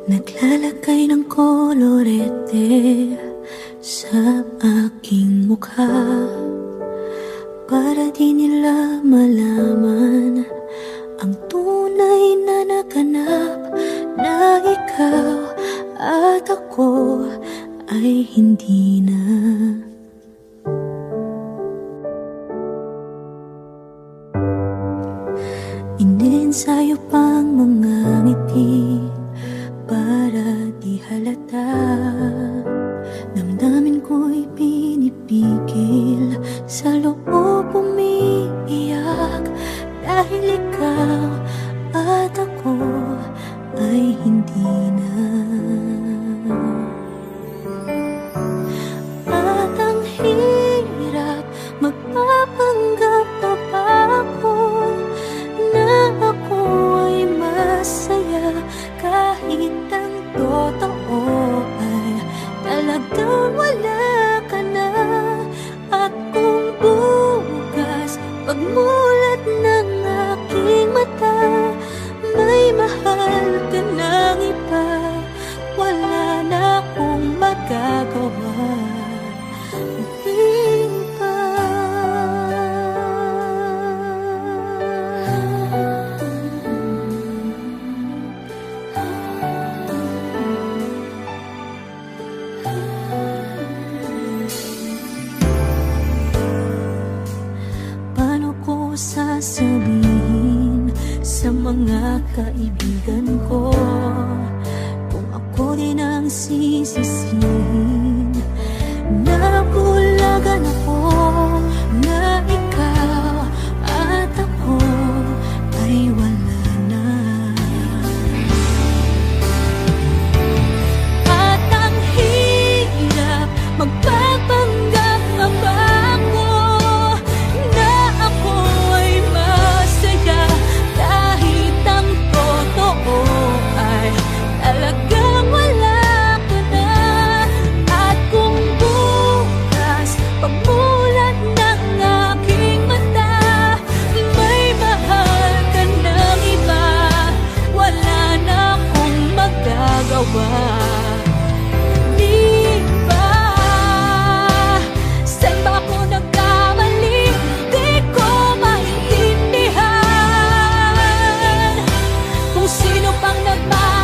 Naglalagay ng kolorete sa aking mukha para di nila malaman ang tunay na naganap, na ikaw at ako ay hindi na. Iniensayo pang mga ngiti para di halata. Damdamin ko'y pinipigil, sa loob umiiyak, dahil ikaw at ako ay hindi na. At ang hirap, magpapanggap pa ba ako na ako ay masaya, kahit ang totoo ay talagang wala ka na. At kung bukas pagmulat ng aking mata, may mahal ka ng iba, wala na akong magagawa. Paano ko sasabihin sa mga kaibigan ko kung ako din ang sisisihin? Nabulagan ako na ikaw at ako ay wala na. At ang hirap, magpapanggap pa ba ako na ako ay masaya, kahit ang totoo ay talagang wala ka na. At kung bukas pagmulat ng aking mata, may mahal ka ng iba, wala na akong magagawa. Di ba? Saan ba ako nagkamali? Di ko maintindihan kung sino pang nagmahal